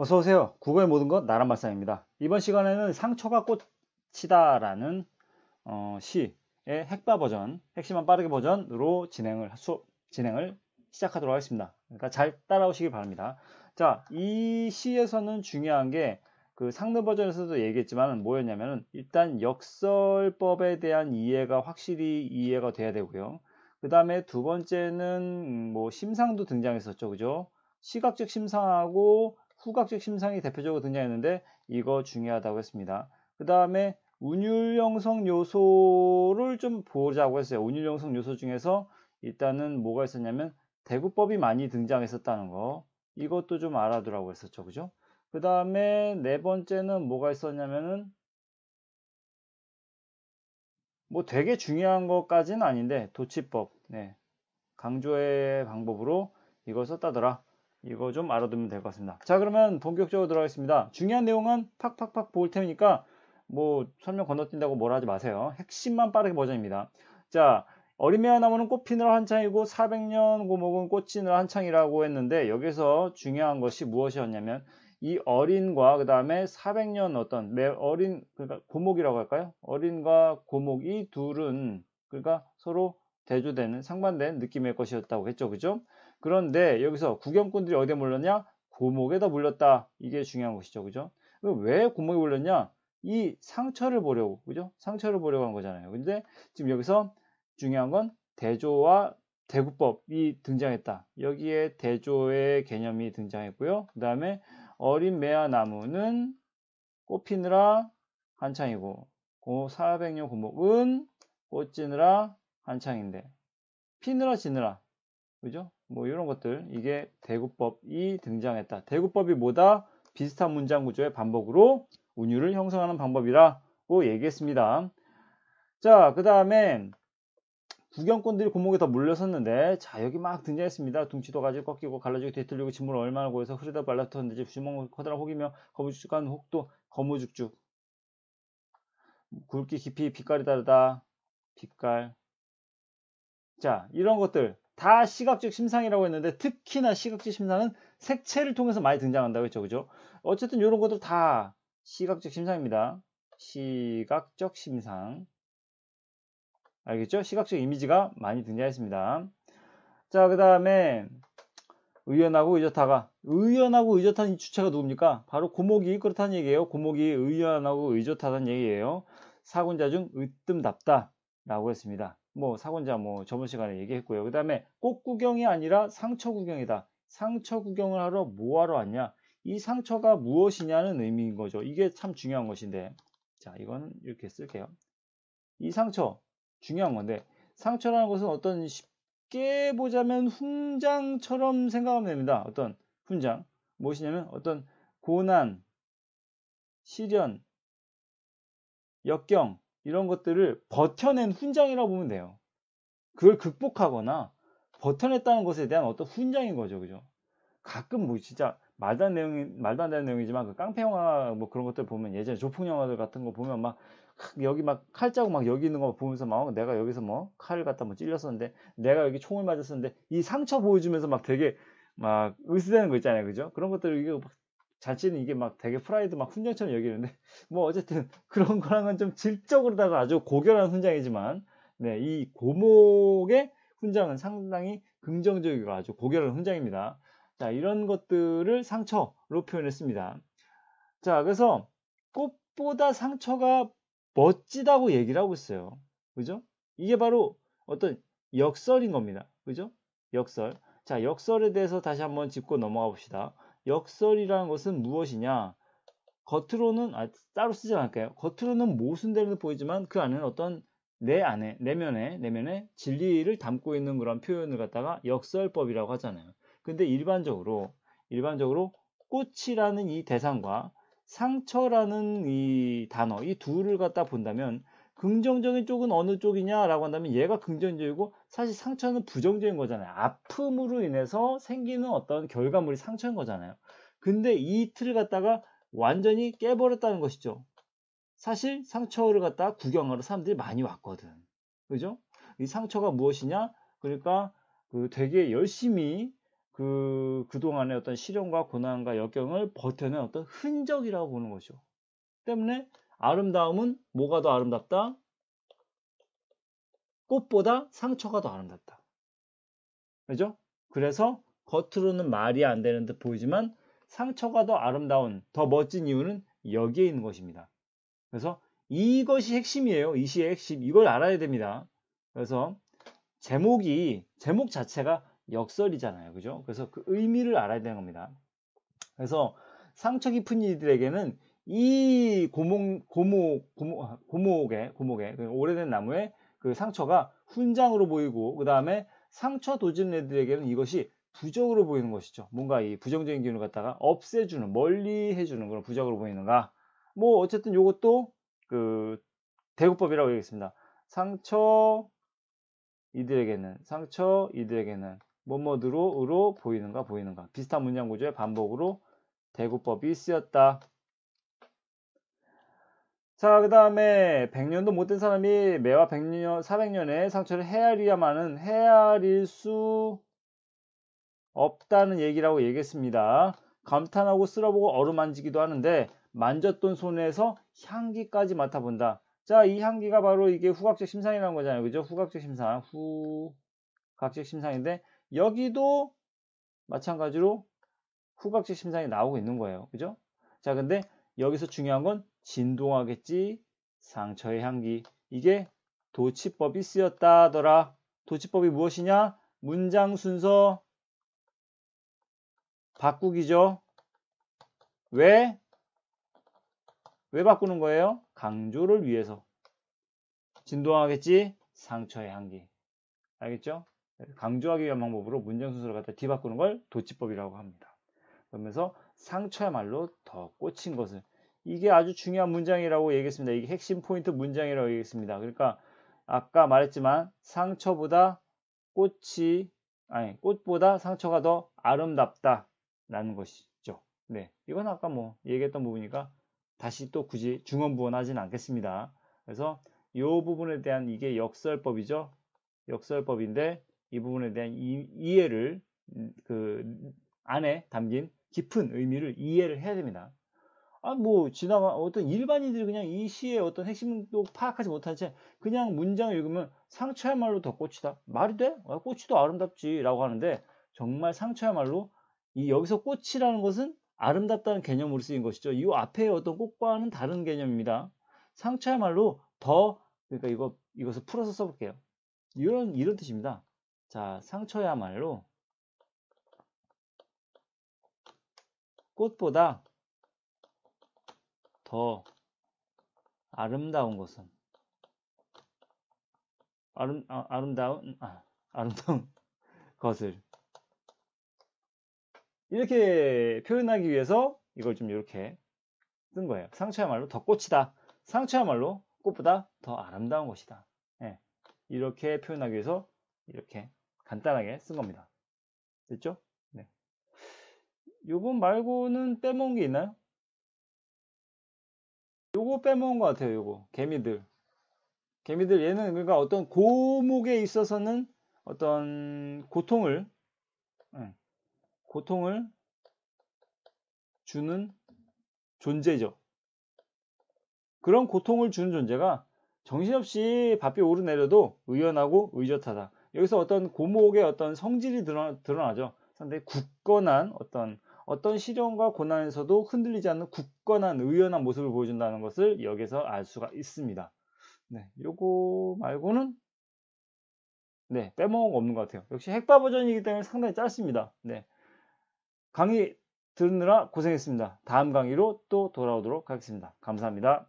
어서오세요. 국어의 모든 것 나란말씀입니다. 이번 시간에는 상처가 꽃이다라는 시의 핵바 버전, 핵심만 빠르게 버전으로 진행을 시작하도록 하겠습니다. 그러니까 잘 따라오시길 바랍니다. 자, 이 시에서는 중요한 게 그 상느 버전에서도 얘기했지만 뭐였냐면은 일단 역설법에 대한 이해가 확실히 이해가 돼야 되고요. 그 다음에 두 번째는 뭐 심상도 등장했었죠. 그죠? 시각적 심상하고 후각적 심상이 대표적으로 등장했는데 이거 중요하다고 했습니다. 그 다음에 운율 형성 요소를 좀 보자고 했어요. 운율 형성 요소 중에서 일단은 뭐가 있었냐면 대구법이 많이 등장했었다는 거. 이것도 좀 알아두라고 했었죠. 그죠? 그 다음에 네 번째는 뭐가 있었냐면은 뭐 되게 중요한 것까지는 아닌데 도치법. 네. 강조의 방법으로 이걸 썼다더라. 이거 좀 알아두면 될 것 같습니다. 자, 그러면 본격적으로 들어가겠습니다. 중요한 내용은 팍팍팍 볼 테니까 뭐 설명 건너뛴다고 뭐라 하지 마세요. 핵심만 빠르게 버전입니다. 자, 어린매와 나무는 꽃 피느라 한창이고 400년 고목은 꽃이느라 한창이라고 했는데 여기서 중요한 것이 무엇이었냐면 이 어린과 그 다음에 400년 어떤 어린 그러니까 고목이라고 할까요? 어린과 고목 이 둘은 그러니까 서로 대조되는 상반된 느낌의 것이었다고 했죠. 그죠? 그런데 여기서 구경꾼들이 어디에 몰렸냐? 고목에다 몰렸다. 이게 중요한 것이죠. 그죠? 왜 고목에 몰렸냐? 이 상처를 보려고. 그죠? 상처를 보려고 한 거잖아요. 근데 지금 여기서 중요한 건 대조와 대구법이 등장했다. 여기에 대조의 개념이 등장했고요. 그 다음에 어린 매화 나무는 꽃 피느라 한창이고 400년 고목은 꽃 지느라 한창인데 피느라 지느라 그죠? 뭐 이런 것들 이게 대구법이 등장했다. 대구법이 뭐다? 비슷한 문장 구조의 반복으로 운율을 형성하는 방법이라고 얘기했습니다. 자, 그 다음에 구경꾼들이 고목에 더 몰려섰는데 자 여기 막 등장했습니다. 둥치도 가지고 꺾이고 갈라지고 뒤틀리고 진물 얼마나 고여서 흐르다 발라붙었는지 주먹 커다란 혹이며 거무죽죽한 혹도 거무죽죽 굵기 깊이 빛깔이 다르다. 빛깔 자 이런 것들 다 시각적 심상이라고 했는데 특히나 시각적 심상은 색채를 통해서 많이 등장한다고 했죠. 그죠? 어쨌든 이런 것들 다 시각적 심상입니다. 시각적 심상 알겠죠? 시각적 이미지가 많이 등장했습니다. 자, 그 다음에 의연하고 의젓하가 의연하고 의젓한 이 주체가 누굽니까? 바로 고목이 그렇다는 얘기예요. 고목이 의연하고 의젓하다는 얘기예요. 사군자 중 으뜸답다 라고 했습니다. 뭐 사군자 뭐 저번 시간에 얘기했고요. 그 다음에 꽃 구경이 아니라 상처 구경이다. 상처 구경을 하러 뭐 하러 왔냐? 이 상처가 무엇이냐는 의미인 거죠. 이게 참 중요한 것인데 자 이거는 이렇게 쓸게요. 이 상처 중요한 건데 상처라는 것은 어떤 쉽게 보자면 훈장처럼 생각하면 됩니다. 어떤 훈장 무엇이냐면 어떤 고난, 시련, 역경 이런 것들을 버텨낸 훈장이라고 보면 돼요. 그걸 극복하거나 버텨냈다는 것에 대한 어떤 훈장인 거죠. 그죠? 가끔 뭐 진짜 말도 안 되는 내용이지만 그 깡패 영화 뭐 그런 것들 보면 예전에 조폭 영화들 같은 거 보면 막 여기 막 칼자국 막 여기 있는 거 보면서 막 내가 여기서 뭐 칼을 갖다 뭐 찔렸었는데 내가 여기 총을 맞았었는데 이 상처 보여주면서 막 되게 막 으스대는 거 있잖아요. 그죠? 그런 것들 이게 막 자신은 이게 막 되게 프라이드 막 훈장처럼 여기는데 뭐 어쨌든 그런 거랑은 좀 질적으로다가 아주 고결한 훈장이지만 네, 이 고목의 훈장은 상당히 긍정적이고 아주 고결한 훈장입니다. 자, 이런 것들을 상처로 표현했습니다. 자, 그래서 꽃보다 상처가 멋지다고 얘기를 하고 있어요. 그죠? 이게 바로 어떤 역설인 겁니다. 그죠? 역설. 자, 역설에 대해서 다시 한번 짚고 넘어가 봅시다. 역설이라는 것은 무엇이냐? 겉으로는, 따로 쓰지 않을까요? 겉으로는 모순되는 듯 보이지만 그 안에는 어떤 내면에 진리를 담고 있는 그런 표현을 갖다가 역설법이라고 하잖아요. 근데 일반적으로 꽃이라는 이 대상과 상처라는 이 단어, 이 둘을 갖다 본다면 긍정적인 쪽은 어느 쪽이냐라고 한다면 얘가 긍정적이고 사실 상처는 부정적인 거잖아요. 아픔으로 인해서 생기는 어떤 결과물이 상처인 거잖아요. 근데 이 틀을 갖다가 완전히 깨버렸다는 것이죠. 사실 상처를 갖다가 구경하러 사람들이 많이 왔거든. 그죠? 이 상처가 무엇이냐? 그러니까 그 되게 열심히 그동안의 어떤 시련과 고난과 역경을 버텨낸 어떤 흔적이라고 보는 것이죠. 때문에 아름다움은 뭐가 더 아름답다? 꽃보다 상처가 더 아름답다. 그죠? 그래서 겉으로는 말이 안 되는 듯 보이지만 상처가 더 아름다운, 더 멋진 이유는 여기에 있는 것입니다. 그래서 이것이 핵심이에요. 이 시의 핵심. 이걸 알아야 됩니다. 그래서 제목 자체가 역설이잖아요. 그죠? 그래서 그 의미를 알아야 되는 겁니다. 그래서 상처 깊은 이들에게는 이 고목의 오래된 나무의 그 상처가 훈장으로 보이고, 그 다음에 상처 도지는 애들에게는 이것이 부적으로 보이는 것이죠. 뭔가 이 부정적인 기운을 갖다가 없애주는, 멀리 해주는 그런 부적으로 보이는가. 뭐 어쨌든 이것도 그 대구법이라고 얘기했습니다. 상처 이들에게는 뭐뭐드로 보이는가 비슷한 문장 구조의 반복으로 대구법이 쓰였다. 자, 그 다음에 100년도 못된 사람이 매와 400년의 상처를 헤아릴 수 없다는 얘기라고 얘기했습니다. 감탄하고 쓸어보고 어루만지기도 하는데 만졌던 손에서 향기까지 맡아본다. 자, 이 향기가 바로 이게 후각적 심상이라는 거잖아요. 그죠? 후각적 심상인데 여기도 마찬가지로 후각적 심상이 나오고 있는 거예요. 그죠? 자, 근데 여기서 중요한 건 진동하겠지, 상처의 향기. 이게 도치법이 쓰였다더라. 도치법이 무엇이냐? 문장 순서 바꾸기죠. 왜 바꾸는 거예요? 강조를 위해서. 진동하겠지, 상처의 향기. 알겠죠? 강조하기 위한 방법으로 문장 순서를 갖다 뒤바꾸는 걸 도치법이라고 합니다. 그러면서 상처야말로 더 꽂힌 것을, 이게 아주 중요한 문장이라고 얘기했습니다. 이게 핵심 포인트 문장이라고 얘기했습니다. 그러니까 아까 말했지만 꽃보다 상처가 더 아름답다라는 것이죠. 네, 이건 아까 뭐 얘기했던 부분이니까 다시 또 굳이 중언부언하지는 않겠습니다. 그래서 이 부분에 대한 이게 역설법이죠. 역설법인데 이 부분에 대한 이해를 그 안에 담긴 깊은 의미를 이해를 해야 됩니다. 어떤 일반인들이 그냥 이 시의 어떤 핵심도 파악하지 못한 채 그냥 문장을 읽으면 상처야말로 더 꽃이다. 말이 돼? 꽃이 더 아름답지 라고 하는데, 정말 상처야말로 여기서 꽃이라는 것은 아름답다는 개념으로 쓰인 것이죠. 이 앞에 어떤 꽃과는 다른 개념입니다. 상처야말로 그러니까 이것을 풀어서 써볼게요. 이런 뜻입니다. 자, 상처야말로 꽃보다 더 아름다운 것은 아름다운 것을 이렇게 표현하기 위해서 이걸 좀 이렇게 쓴 거예요. 상처야말로 더 꽃이다. 상처야말로 꽃보다 더 아름다운 것이다. 네, 이렇게 표현하기 위해서 이렇게 간단하게 쓴 겁니다. 됐죠? 네. 요거 말고는 빼먹은 게 있나요? 요거 빼먹은 것 같아요. 요거 개미들 얘는 그러니까 어떤 고목에 있어서는 어떤 고통을 주는 존재죠. 그런 고통을 주는 존재가 정신없이 밭에 오르내려도 의연하고 의젓하다. 여기서 어떤 고목의 어떤 성질이 드러나죠. 상당히 굳건한 어떤 시련과 고난에서도 흔들리지 않는 굳건한 의연한 모습을 보여준다는 것을 여기서 알 수가 있습니다. 네, 요거 말고는 네, 빼먹은 거 없는 것 같아요. 역시 핵바 버전이기 때문에 상당히 짧습니다. 네, 강의 들으느라 고생했습니다. 다음 강의로 또 돌아오도록 하겠습니다. 감사합니다.